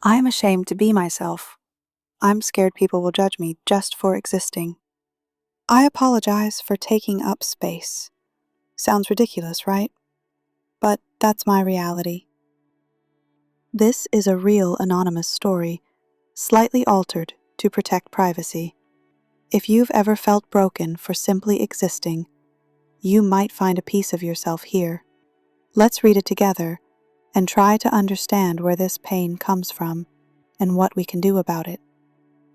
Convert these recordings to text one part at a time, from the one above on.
I'm ashamed to be myself. I'm scared people will judge me just for existing. I apologize for taking up space. Sounds ridiculous, right? But that's my reality. This is a real anonymous story, slightly altered to protect privacy. If you've ever felt broken for simply existing, you might find a piece of yourself here. Let's read it together and try to understand where this pain comes from and what we can do about it.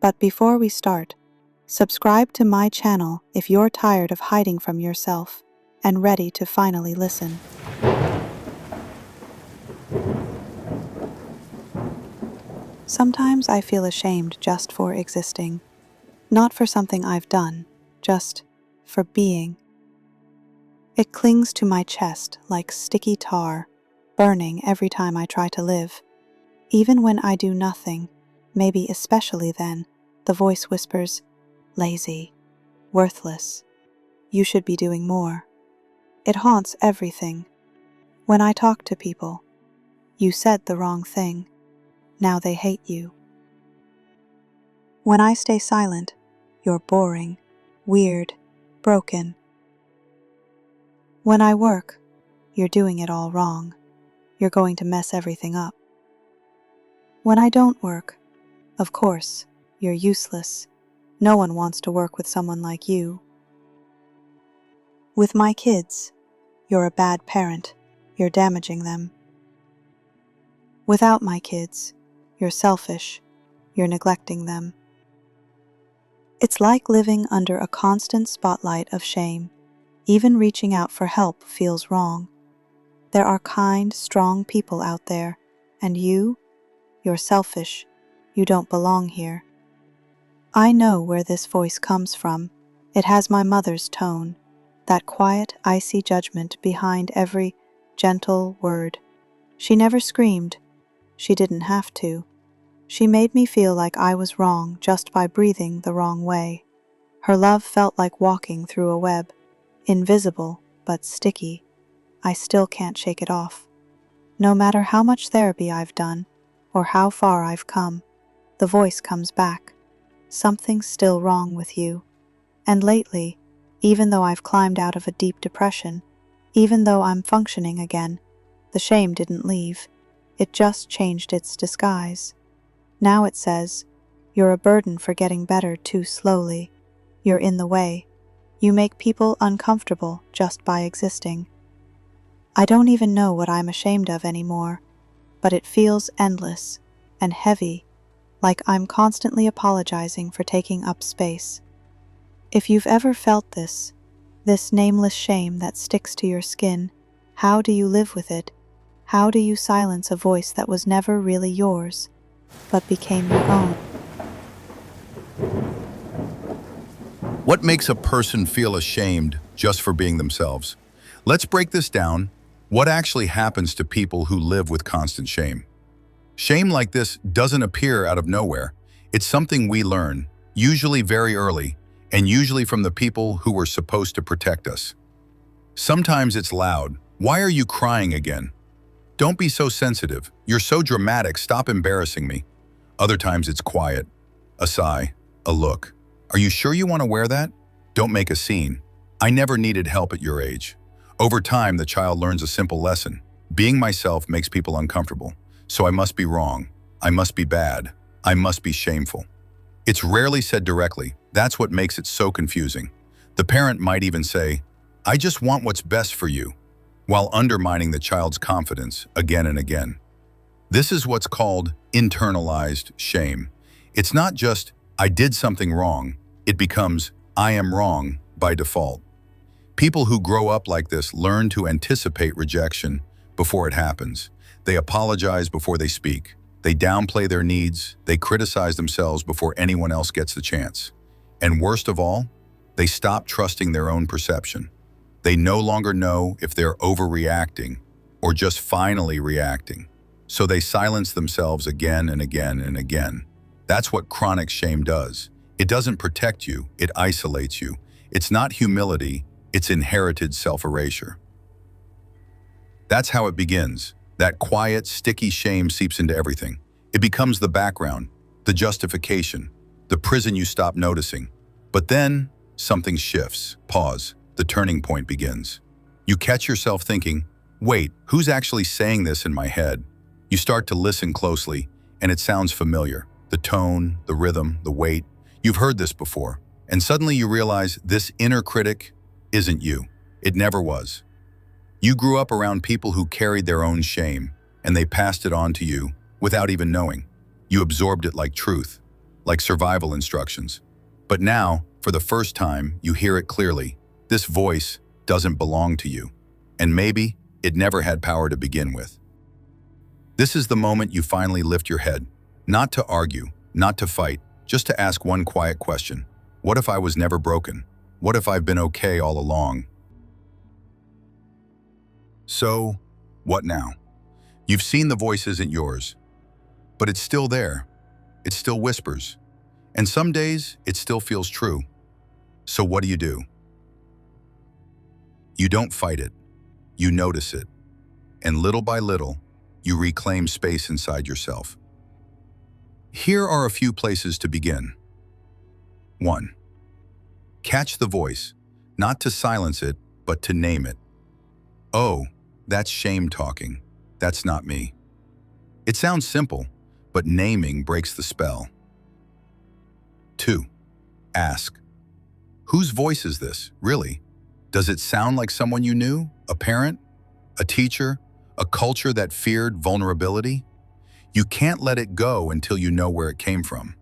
But before we start, subscribe to my channel if you're tired of hiding from yourself and ready to finally listen. Sometimes I feel ashamed just for existing, not for something I've done, just for being. It clings to my chest like sticky tar, burning every time I try to live. Even when I do nothing, maybe especially then, the voice whispers, lazy, worthless, you should be doing more. It haunts everything. When I talk to people, you said the wrong thing. Now they hate you. When I stay silent, you're boring, weird, broken. When I work, you're doing it all wrong. You're going to mess everything up. When I don't work, of course, you're useless. No one wants to work with someone like you. With my kids, you're a bad parent. You're damaging them. Without my kids, you're selfish. You're neglecting them. It's like living under a constant spotlight of shame. Even reaching out for help feels wrong. There are kind, strong people out there, and you're selfish. You don't belong here. I know where this voice comes from. It has my mother's tone, that quiet, icy judgment behind every gentle word. She never screamed. She didn't have to. She made me feel like I was wrong just by breathing the wrong way. Her love felt like walking through a web, invisible but sticky. I still can't shake it off. No matter how much therapy I've done, or how far I've come, the voice comes back. Something's still wrong with you. And lately, even though I've climbed out of a deep depression, even though I'm functioning again, the shame didn't leave. It just changed its disguise. Now it says, you're a burden for getting better too slowly. You're in the way. You make people uncomfortable just by existing. I don't even know what I'm ashamed of anymore, but it feels endless and heavy, like I'm constantly apologizing for taking up space. If you've ever felt this nameless shame that sticks to your skin, how do you live with it? How do you silence a voice that was never really yours, but became your own? What makes a person feel ashamed just for being themselves? Let's break this down. What actually happens to people who live with constant shame? Shame like this doesn't appear out of nowhere. It's something we learn, usually very early, and usually from the people who were supposed to protect us. Sometimes it's loud. Why are you crying again? Don't be so sensitive. You're so dramatic. Stop embarrassing me. Other times it's quiet. A sigh, a look. Are you sure you want to wear that? Don't make a scene. I never needed help at your age. Over time, the child learns a simple lesson. Being myself makes people uncomfortable. So I must be wrong. I must be bad. I must be shameful. It's rarely said directly. That's what makes it so confusing. The parent might even say, I just want what's best for you, while undermining the child's confidence again and again. This is what's called internalized shame. It's not just, I did something wrong. It becomes, I am wrong by default. People who grow up like this learn to anticipate rejection before it happens. They apologize before they speak. They downplay their needs. They criticize themselves before anyone else gets the chance. And worst of all, they stop trusting their own perception. They no longer know if they're overreacting or just finally reacting. So they silence themselves again and again and again. That's what chronic shame does. It doesn't protect you, it isolates you. It's not humility, it's inherited self-erasure. That's how it begins. That quiet, sticky shame seeps into everything. It becomes the background, the justification, the prison you stop noticing. But then, something shifts. Pause. The turning point begins. You catch yourself thinking, wait, who's actually saying this in my head? You start to listen closely, and it sounds familiar. The tone, the rhythm, the weight. You've heard this before. And suddenly you realize this inner critic isn't you. It never was. You grew up around people who carried their own shame, and they passed it on to you without even knowing. You absorbed it like truth, like survival instructions. But now, for the first time, you hear it clearly. This voice doesn't belong to you, and maybe it never had power to begin with. This is the moment you finally lift your head, not to argue, not to fight, just to ask one quiet question. What if I was never broken? What if I've been okay all along? So, what now? You've seen the voice isn't yours, but it's still there. It still whispers. And some days, it still feels true. So what do? You don't fight it. You notice it. And little by little, you reclaim space inside yourself. Here are a few places to begin. 1. Catch the voice, not to silence it, but to name it. Oh, that's shame talking. That's not me. It sounds simple, but naming breaks the spell. 2. Ask. Whose voice is this, really? Does it sound like someone you knew? A parent? A teacher? A culture that feared vulnerability? You can't let it go until you know where it came from.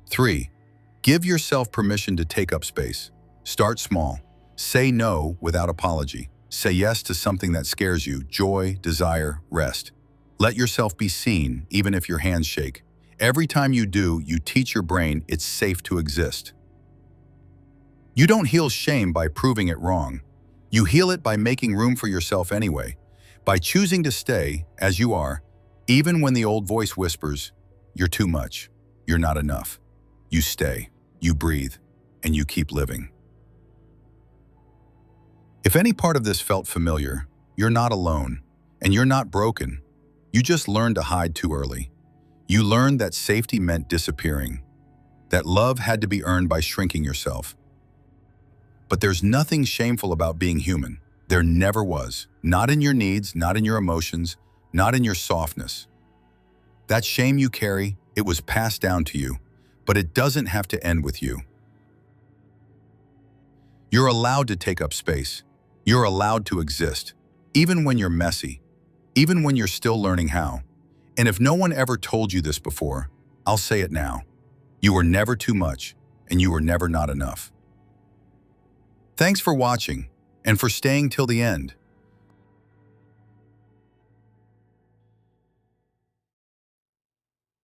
3. Give yourself permission to take up space. Start small. Say no without apology. Say yes to something that scares you: joy, desire, rest. Let yourself be seen, even if your hands shake. Every time you do, you teach your brain it's safe to exist. You don't heal shame by proving it wrong. You heal it by making room for yourself anyway, by choosing to stay as you are, even when the old voice whispers, "You're too much, you're not enough." You stay, you breathe, and you keep living. If any part of this felt familiar, you're not alone, and you're not broken. You just learned to hide too early. You learned that safety meant disappearing, that love had to be earned by shrinking yourself. But there's nothing shameful about being human. There never was. Not in your needs, not in your emotions, not in your softness. That shame you carry, it was passed down to you, but it doesn't have to end with you. You're allowed to take up space. You're allowed to exist, even when you're messy, even when you're still learning how. And if no one ever told you this before, I'll say it now. You were never too much, and you were never not enough. Thanks for watching, and for staying till the end.